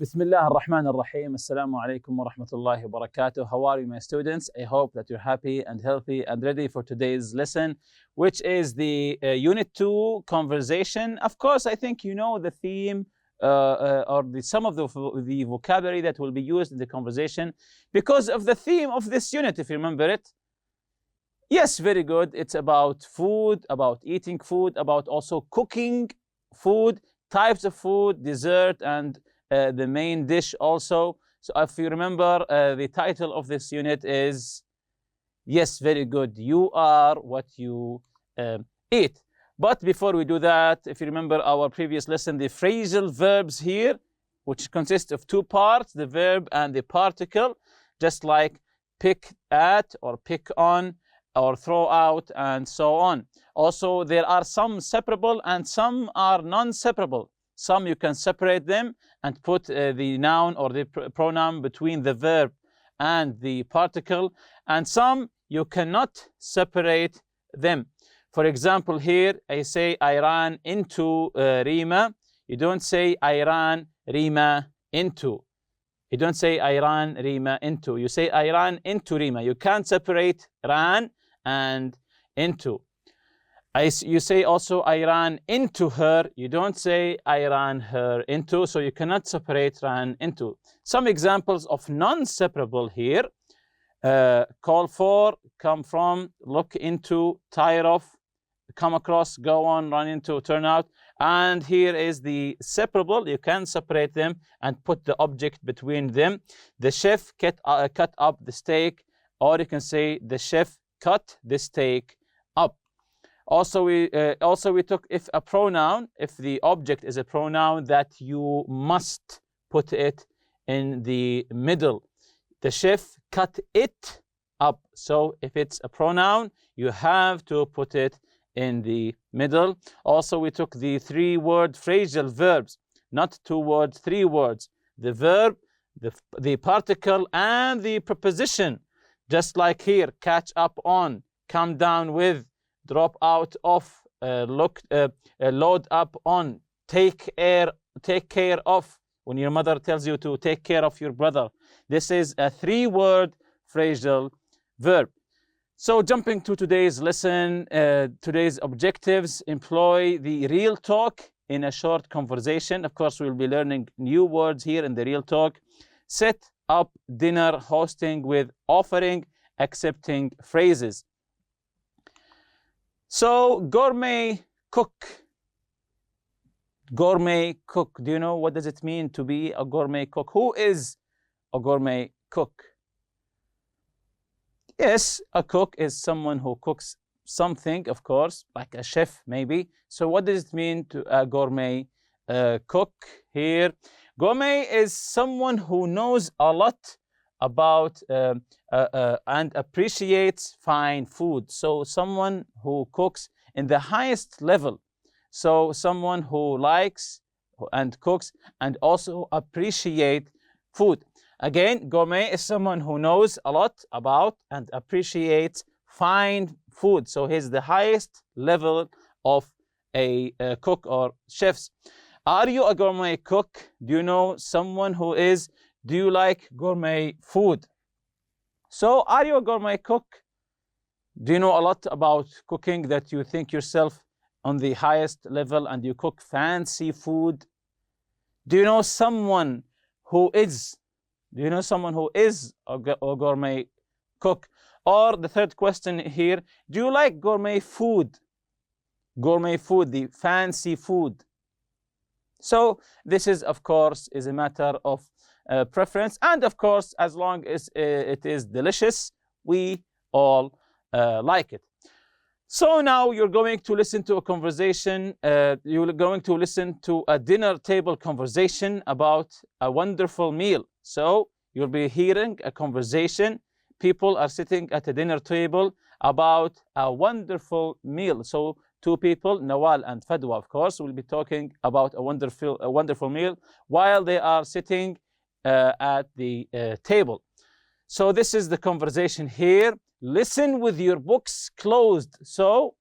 بسم الله الرحمن الرحيم. السلام عليكم ورحمة الله وبركاته. How are you, my students? I hope that you're happy and healthy and ready for today's lesson, which is the Unit 2 conversation. Of course, I think you know the theme or some of the vocabulary that will be used in the conversation because of the theme of this unit, if you remember it. Yes, very good. It's about food, about eating food, about also cooking food, types of food, dessert, and the main dish also. So if you remember, the title of this unit is, yes, very good, you are what you eat. But before we do that, if you remember our previous lesson, the phrasal verbs here, which consist of two parts, the verb and the particle, just like pick at or pick on or throw out and so on. Also, there are some separable and some are non-separable. Some you can separate them and put the noun or the pronoun between the verb and the particle, and some you cannot separate them. For example, here I say I ran into Rima. You don't say I ran Rima into. You don't say I ran Rima into. You say I ran into Rima. You can't separate ran and into. You say also I ran into her. You don't say I ran her into, so you cannot separate ran into. Some examples of non-separable here: call for, come from, look into, tire of, come across, go on, run into, turn out. And here is the separable. You can separate them and put the object between them. The chef cut up the steak, or you can say the chef cut the steak up. Also we took if a pronoun, if the object is a pronoun, that you must put it in the middle. The chef cut it up. So if it's a pronoun, you have to put it in the middle. Also we took the three-word phrasal verbs, not two words, three words. The verb, the particle, and the preposition. Just like here, catch up on, come down with, drop out of, load up on, take care of, when your mother tells you to take care of your brother. This is a three-word phrasal verb. So jumping to today's lesson, today's objectives: employ the real talk in a short conversation. Of course, we'll be learning new words here in the real talk. Set up dinner, hosting with, offering, accepting phrases. So, gourmet cook. Gourmet cook. Do you know what does it mean to be a gourmet cook? Who is a gourmet cook? Yes, a cook is someone who cooks something, of course, like a chef maybe. So what does it mean to a gourmet cook here? Gourmet is someone who knows a lot about and appreciates fine food. So someone who cooks in the highest level. So someone who likes and cooks and also appreciate food. Again, gourmet is someone who knows a lot about and appreciates fine food. So he's the highest level of a cook or chefs. Are you a gourmet cook? Do you know someone who is? Do you like gourmet food? So, are you a gourmet cook? Do you know a lot about cooking, that you think yourself on the highest level and you cook fancy food? Do you know someone who is? Do you know someone who is a gourmet cook? Or the third question here: do you like gourmet food? Gourmet food, the fancy food. So this is, of course, is a matter of preference, and of course, as long as it is delicious, we all like it. So now you're going to listen to a conversation. You're going to listen to a dinner table conversation about a wonderful meal. So you'll be hearing a conversation. People are sitting at a dinner table about a wonderful meal. So two people, Nawal and Fadwa, of course, will be talking about a wonderful meal while they are sitting at the table. So this is the conversation here. Listen with your books closed. So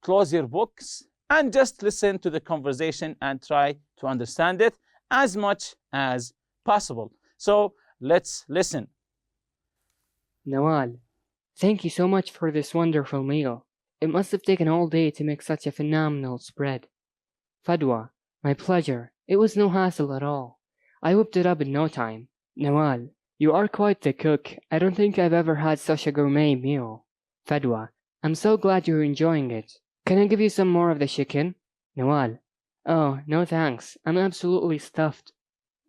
close your books and just listen to the conversation and try to understand it as much as possible. So let's listen. Nawal, thank you so much for this wonderful meal. It must have taken all day to make such a phenomenal spread. Fadwa, my pleasure. It was no hassle at all. I whipped it up in no time. Nawal, you are quite the cook. I don't think I've ever had such a gourmet meal. Fadwa, I'm so glad you're enjoying it. Can I give you some more of the chicken? Nawal, oh, no thanks. I'm absolutely stuffed.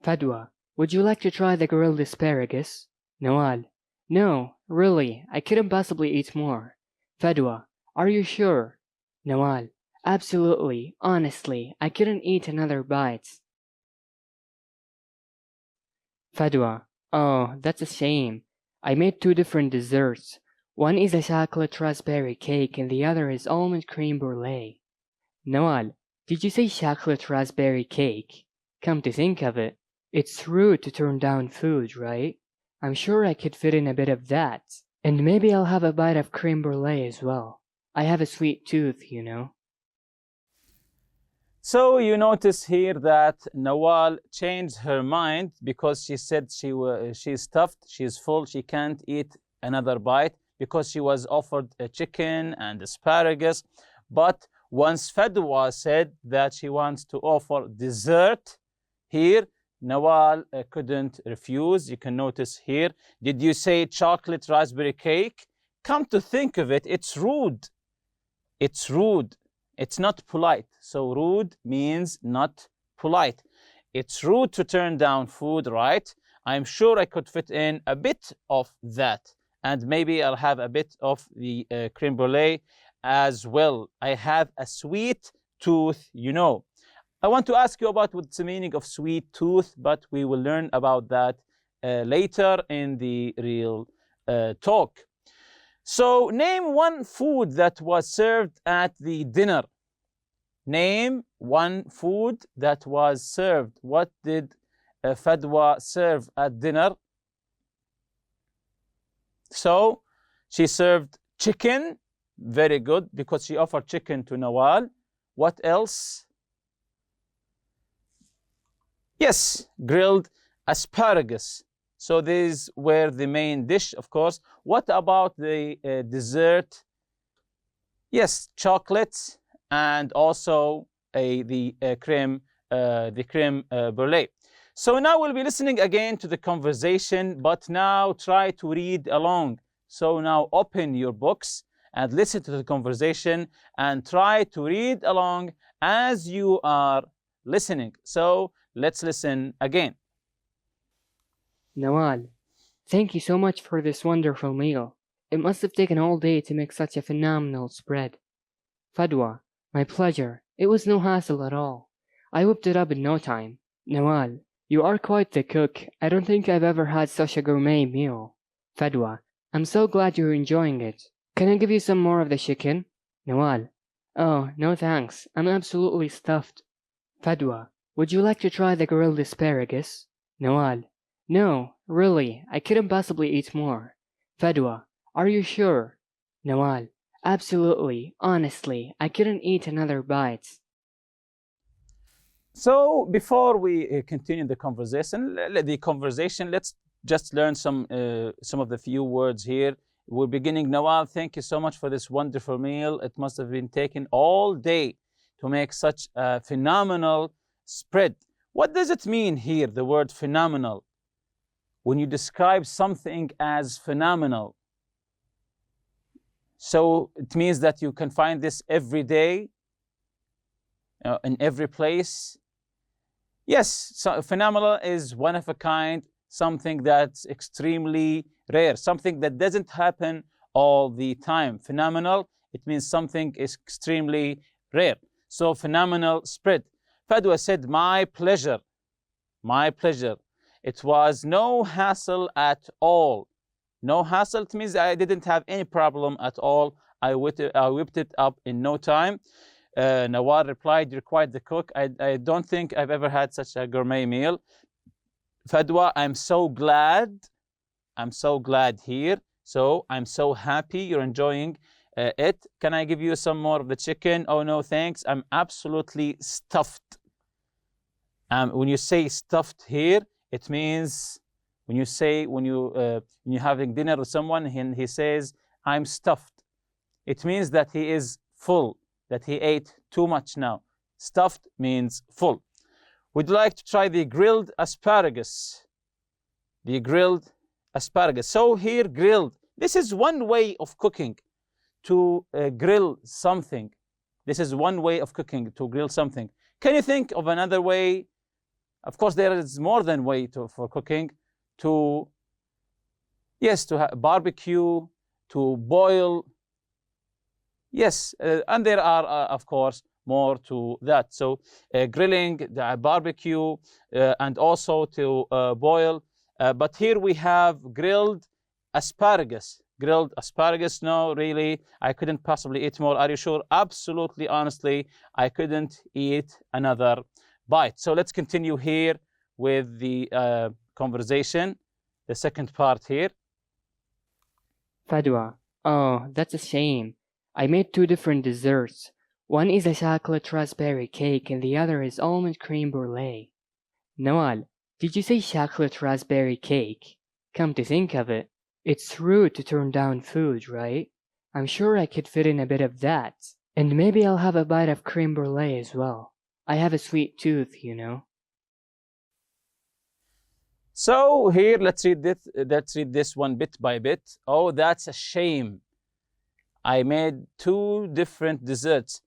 Fadwa, would you like to try the grilled asparagus? Nawal, no, really, I couldn't possibly eat more. Fadwa, are you sure? Nawal, absolutely, honestly, I couldn't eat another bite. Fadwa, oh, that's a shame. I made 2 different desserts. One is a chocolate raspberry cake and the other is almond creme brulee. Nawal, did you say chocolate raspberry cake? Come to think of it, it's rude to turn down food, right? I'm sure I could fit in a bit of that. And maybe I'll have a bite of creme brulee as well. I have a sweet tooth, you know. So you notice here that Nawal changed her mind because she said she's stuffed, she's full, she can't eat another bite because she was offered a chicken and asparagus. But once Fadwa said that she wants to offer dessert, here Nawal couldn't refuse. You can notice here, did you say chocolate raspberry cake? Come to think of it, it's rude. It's rude. It's not polite. So rude means not polite. It's rude to turn down food, right? I'm sure I could fit in a bit of that. And maybe I'll have a bit of the creme brulee as well. I have a sweet tooth, you know. I want to ask you about what's the meaning of sweet tooth, but we will learn about that later in the real talk. So name one food that was served at the dinner. Name one food that was served. What did Fadwa serve at dinner? So she served chicken. Very good, because she offered chicken to Nawal. What else? Yes, grilled asparagus. So these were the main dish, of course. What about the dessert? Yes, chocolate and also the creme brulee. So now we'll be listening again to the conversation, but now try to read along. So now open your books and listen to the conversation and try to read along as you are listening. So let's listen again. Nawal, thank you so much for this wonderful meal. It must have taken all day to make such a phenomenal spread. Fadwa, my pleasure. It was no hassle at all. I whipped it up in no time. Nawal, you are quite the cook. I don't think I've ever had such a gourmet meal. Fadwa, I'm so glad you're enjoying it. Can I give you some more of the chicken? Nawal, oh, no thanks. I'm absolutely stuffed. Fadwa, would you like to try the grilled asparagus? Nawal, no, really, I couldn't possibly eat more. Fadwa, are you sure? Nawal, absolutely, honestly, I couldn't eat another bite. So before we continue the conversation, let's just learn some of the few words here. We're beginning. Nawal, thank you so much for this wonderful meal. It must have been taken all day to make such a phenomenal spread. What does it mean here, the word phenomenal? When you describe something as phenomenal, so it means that you can find this every day, in every place. Yes, so phenomenal is one of a kind, something that's extremely rare, something that doesn't happen all the time. Phenomenal, it means something is extremely rare. So phenomenal spread. Fadwa said, my pleasure, my pleasure. It was no hassle at all. No hassle, it means I didn't have any problem at all. I whipped it up in no time. Nawal replied, you're quite the cook. I don't think I've ever had such a gourmet meal. Fadwa, I'm so glad here. So I'm so happy you're enjoying it. Can I give you some more of the chicken? Oh, no, thanks. I'm absolutely stuffed. When you say stuffed here, It means when you're having dinner with someone and he says, I'm stuffed. It means that he is full, that he ate too much now. Stuffed means full. Would you like to try the grilled asparagus? The grilled asparagus. So here, grilled. This is one way of cooking, to grill something. This is one way of cooking, to grill something. Can you think of another way? Of course, there is more than way for cooking. To barbecue, to boil. Yes, and there are, of course, more to that. So grilling, the barbecue, and also to boil. But here we have grilled asparagus. Grilled asparagus, no, really, I couldn't possibly eat more. Are you sure? Absolutely, honestly, I couldn't eat another bite. So let's continue here with the conversation, the second part here. Fadwa, oh, that's a shame. I made 2 different desserts. One is a chocolate raspberry cake and the other is almond creme brulee. Nawal, did you say chocolate raspberry cake? Come to think of it, it's rude to turn down food, right? I'm sure I could fit in a bit of that. And maybe I'll have a bite of creme brulee as well. I have a sweet tooth, you know. So here, let's read this one bit by bit. Oh, that's a shame. I made 2 different desserts.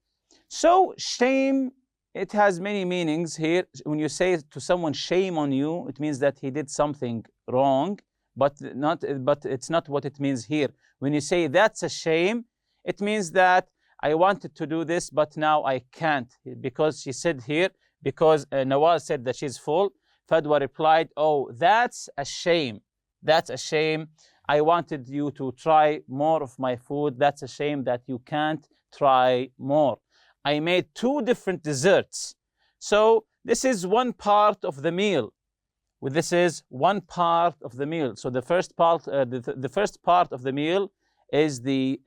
So shame, it has many meanings here. When you say to someone shame on you, it means that he did something wrong, but it's not what it means here. When you say that's a shame, it means that I wanted to do this, but now I can't, because she said here, because Nawal said that she's full. Fadwa replied, oh, that's a shame. That's a shame. I wanted you to try more of my food. That's a shame that you can't try more. I made 2 different desserts. So this is one part of the meal. This is one part of the meal. So the first part, the first part of the meal is the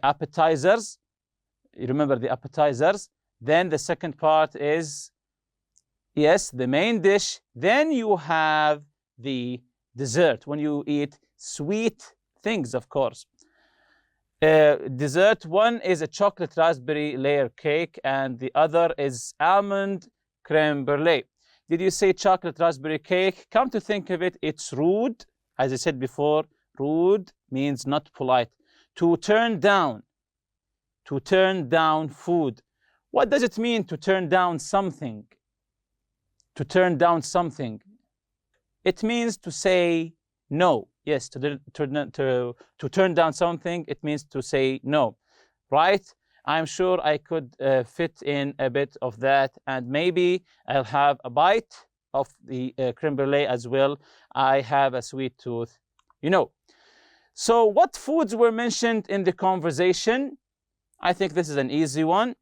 appetizers. You remember the appetizers. Then the second part is, yes, the main dish. Then you have the dessert, when you eat sweet things, of course. Dessert 1 is a chocolate raspberry layer cake, and the other is almond creme brulee. Did you say chocolate raspberry cake? Come to think of it, it's rude. As I said before, rude means not polite. To turn down food. What does it mean to turn down something? To turn down something. It means to say no. Yes, to turn down something, it means to say no, right? I'm sure I could fit in a bit of that, and maybe I'll have a bite of the creme brulee as well. I have a sweet tooth, you know. So what foods were mentioned in the conversation? I think this is an easy one.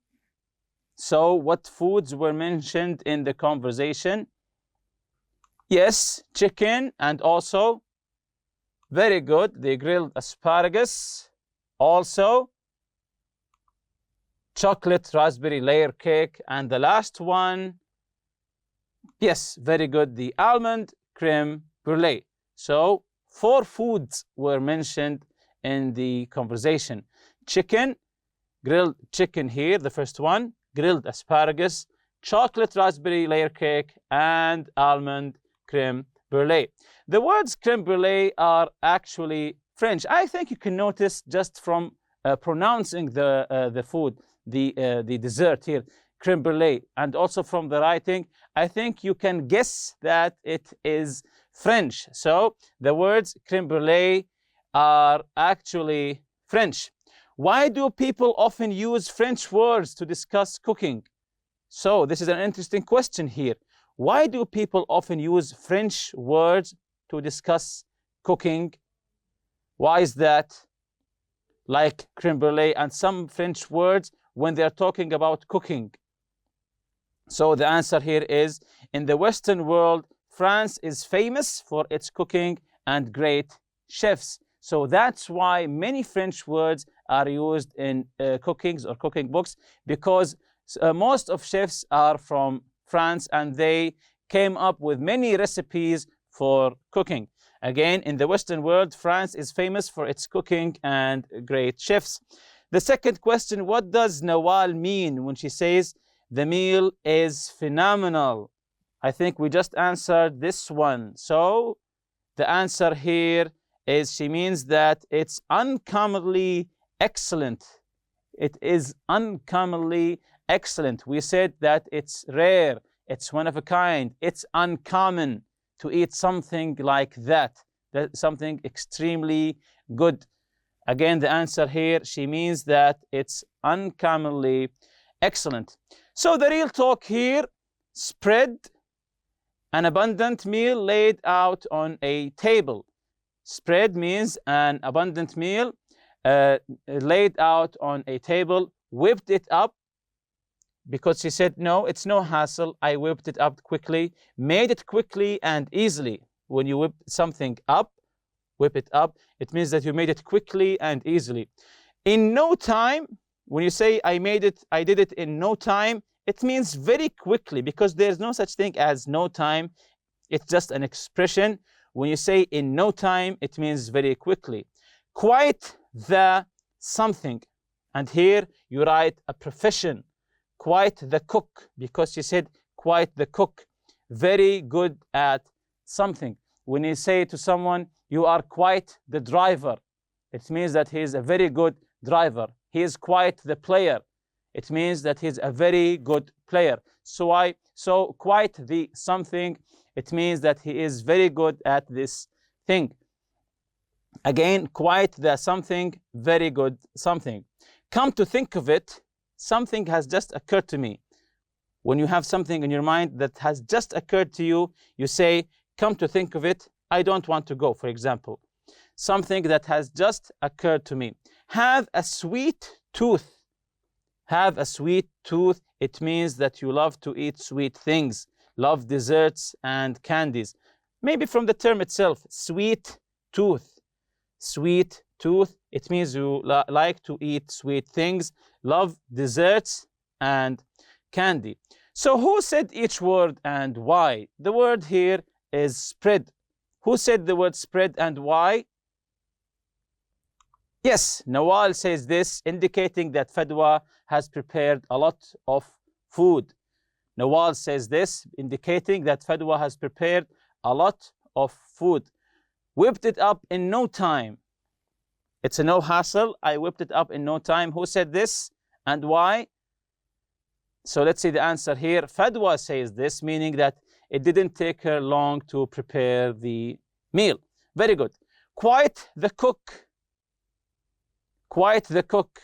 So what foods were mentioned in the conversation? Yes, chicken, and also, very good, the grilled asparagus. Also, chocolate raspberry layer cake. And the last one, yes, very good, the almond creme brulee. So 4 foods were mentioned in the conversation. Chicken, grilled chicken here, the first one, grilled asparagus, chocolate raspberry layer cake, and almond creme brulee. The words creme brulee are actually French. I think you can notice just from pronouncing the food, the dessert here, creme brulee, and also from the writing, I think you can guess that it is French. So the words creme brulee are actually French. Why do people often use French words to discuss cooking? So this is an interesting question here. Why do people often use French words to discuss cooking? Why is that? Like creme brulee and some French words when they're talking about cooking. So the answer here is, in the Western world, France is famous for its cooking and great chefs. So that's why many French words are used in cookings or cooking books, because most of chefs are from France and they came up with many recipes for cooking. Again, in the Western world, France is famous for its cooking and great chefs. The second question, what does Nawal mean when she says the meal is phenomenal? I think we just answered this one. So the answer here is she means that it's uncommonly excellent. It is uncommonly excellent. We said that it's rare, it's one of a kind, it's uncommon to eat something like that, something extremely good. Again, the answer here, she means that it's uncommonly excellent. So the real talk here, spread, an abundant meal laid out on a table. Spread means an abundant meal laid out on a table, whipped it up, because she said, no, it's no hassle. I whipped it up quickly, made it quickly and easily. When you whip something up, whip it up, it means that you made it quickly and easily. In no time, when you say I did it in no time, it means very quickly, because there's no such thing as no time. It's just an expression. When you say in no time, it means very quickly. Quite the something. And here you write a profession. Quite the cook, because she said quite the cook, very good at something. When you say to someone, you are quite the driver, it means that he is a very good driver. He is quite the player. It means that he's a very good player. So quite the something, it means that he is very good at this thing. Again, quite the something, very good something. Come to think of it, something has just occurred to me. When you have something in your mind that has just occurred to you, you say, come to think of it, I don't want to go, for example. Something that has just occurred to me. Have a sweet tooth. Have a sweet tooth. It means that you love to eat sweet things, love desserts and candies. Maybe from the term itself, sweet tooth. Sweet tooth, it means you like to eat sweet things, love desserts and candy. So who said each word and why? The word here is spread. Who said the word spread and why? Yes, Nawal says this, indicating that Fadwa has prepared a lot of food. Nawal says this, indicating that Fadwa has prepared a lot of food. Whipped it up in no time. It's a no hassle. I whipped it up in no time. Who said this and why? So let's see the answer here. Fadwa says this, meaning that it didn't take her long to prepare the meal. Very good. Quite the cook. Quite the cook.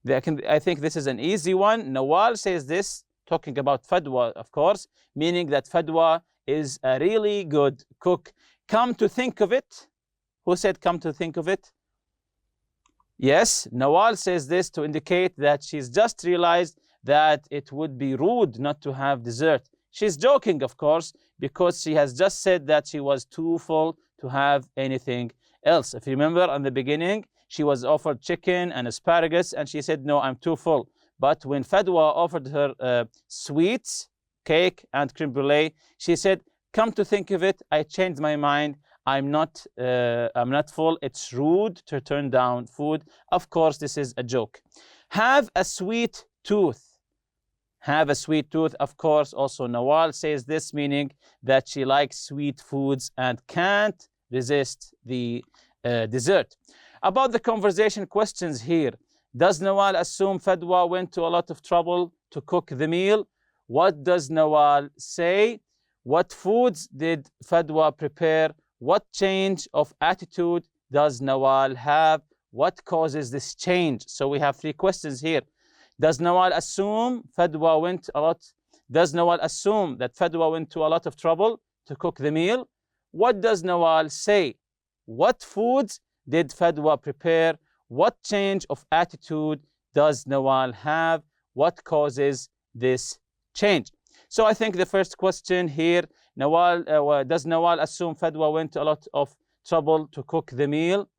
I think this is an easy one. Nawal says this, talking about Fadwa, of course, meaning that Fadwa is a really good cook. Come to think of it. Who said come to think of it? Yes, Nawal says this to indicate that she's just realized that it would be rude not to have dessert. She's joking, of course, because she has just said that she was too full to have anything else. If you remember in the beginning, she was offered chicken and asparagus, and she said, no, I'm too full. But when Fadwa offered her sweets, cake and creme brulee, she said, come to think of it, I changed my mind. I'm not full. It's rude to turn down food. Of course, this is a joke. Have a sweet tooth. Have a sweet tooth. Of course, also Nawal says this, meaning that she likes sweet foods and can't resist the dessert. About the conversation questions here, does Nawal assume Fadwa went to a lot of trouble to cook the meal? What does Nawal say? What foods did Fadwa prepare? What change of attitude does Nawal have? What causes this change? So we have three questions here. Does Nawal assume Fadwa went a lot? Does Nawal assume that Fadwa went to a lot of trouble to cook the meal? What does Nawal say? What foods did Fadwa prepare? What change of attitude does Nawal have? What causes this change? So I think the first question here, does Nawal assume Fadwa went to a lot of trouble to cook the meal?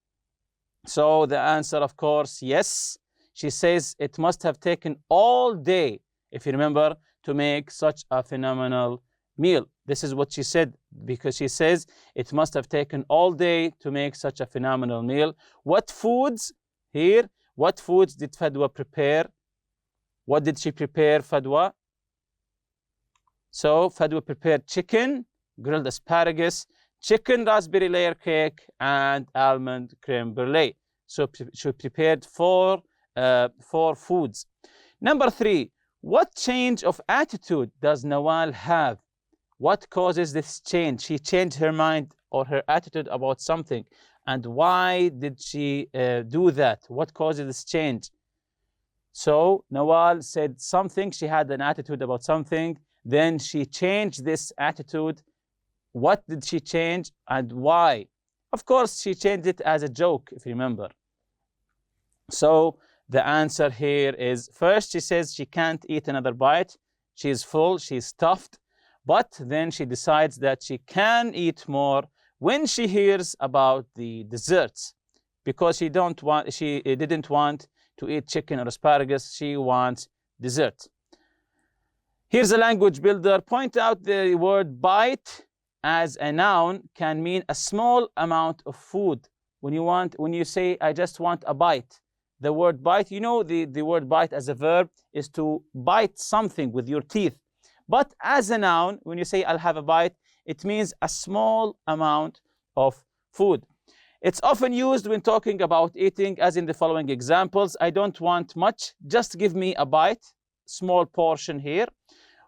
So the answer, of course, yes. She says it must have taken all day, if you remember, to make such a phenomenal meal. This is what she said, because she says it must have taken all day to make such a phenomenal meal. What foods here? What foods did Fadwa prepare? What did she prepare, Fadwa? So Fadwa prepared chicken, grilled asparagus, chicken raspberry layer cake, and almond creme brulee. So she prepared four foods. Number 3, what change of attitude does Nawal have? What causes this change? She changed her mind or her attitude about something. And why did she do that? What causes this change? So Nawal said something, she had an attitude about something, then she changed this attitude. What did she change and why? Of course, she changed it as a joke, if you remember. So the answer here is, first she says she can't eat another bite. She's full, she's stuffed. But then she decides that she can eat more when she hears about the desserts, because she didn't want to eat chicken or asparagus. She wants dessert. Here's a language builder. Point out the word bite as a noun can mean a small amount of food. When you say, I just want a bite, the word bite, you know, the word bite as a verb is to bite something with your teeth. But as a noun, when you say, I'll have a bite, it means a small amount of food. It's often used when talking about eating, as in the following examples. I don't want much, just give me a bite, small portion here.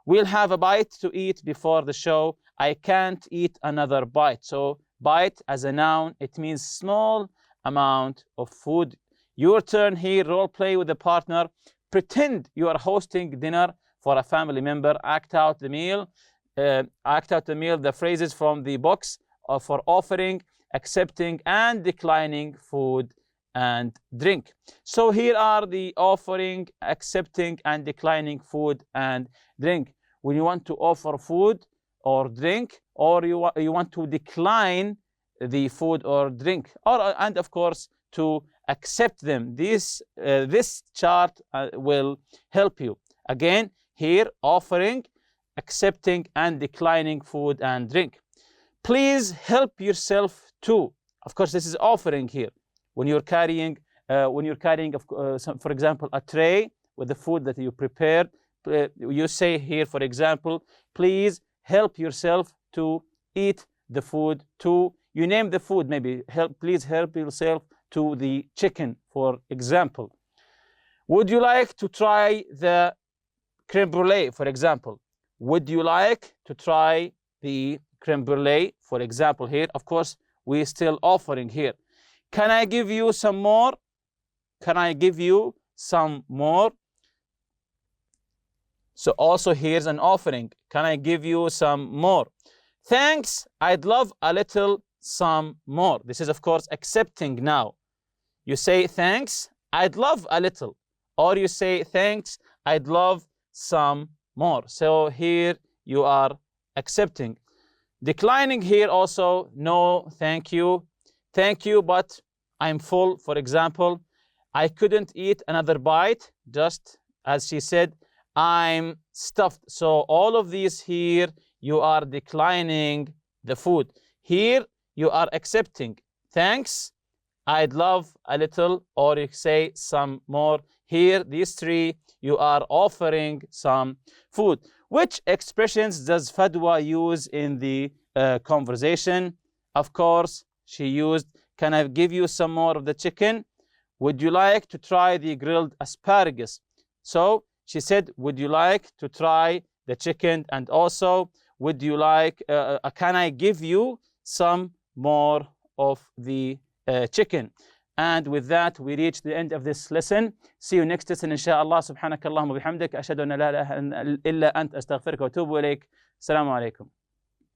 We'll have a bite to eat before the show. I can't eat another bite. So bite as a noun, it means small amount of food. Your turn here, role play with a partner. Pretend you are hosting dinner for a family member. Act out the meal. The phrases from the box for offering, accepting, and declining food and drink. So here are the offering, accepting, and declining food and drink. When you want to offer food or drink, or you want to decline the food or drink, and of course to accept them. This chart will help you. Again, here, offering, accepting, and declining food and drink. Please help yourself too. Of course, this is offering here. When you're carrying, for example, a tray with the food that you prepared, you say here, for example, please help yourself to eat the food too. You name the food, maybe please help yourself to the chicken, for example. Would you like to try the creme brulee, for example? Would you like to try the creme brulee, for example, here? Of course, we're still offering here. Can I give you some more? Can I give you some more? So also here's an offering. Can I give you some more? Thanks, I'd love a little some more. This is, of course, accepting now. You say thanks, I'd love a little. Or you say thanks, I'd love some more. So here you are accepting. Declining here also, no, thank you. Thank you, but I'm full, for example. I couldn't eat another bite, just as she said, I'm stuffed. So all of these here, you are declining the food. Here, you are accepting. Thanks, I'd love a little, or you say some more. Here, these three, you are offering some food. Which expressions does Fadwa use in the conversation? Of course, she used, can I give you some more of the chicken? Would you like to try the grilled asparagus? So she said, would you like to try the chicken? And also, would you like, can I give you some more of the chicken? And with that, we reach the end of this lesson. See you next lesson, inshallah. Subhanakallahumma bihamdik. Ashhadu an la ilaha illa ant astaghfiruka wa atubu ilayk. Assalamu alaikum.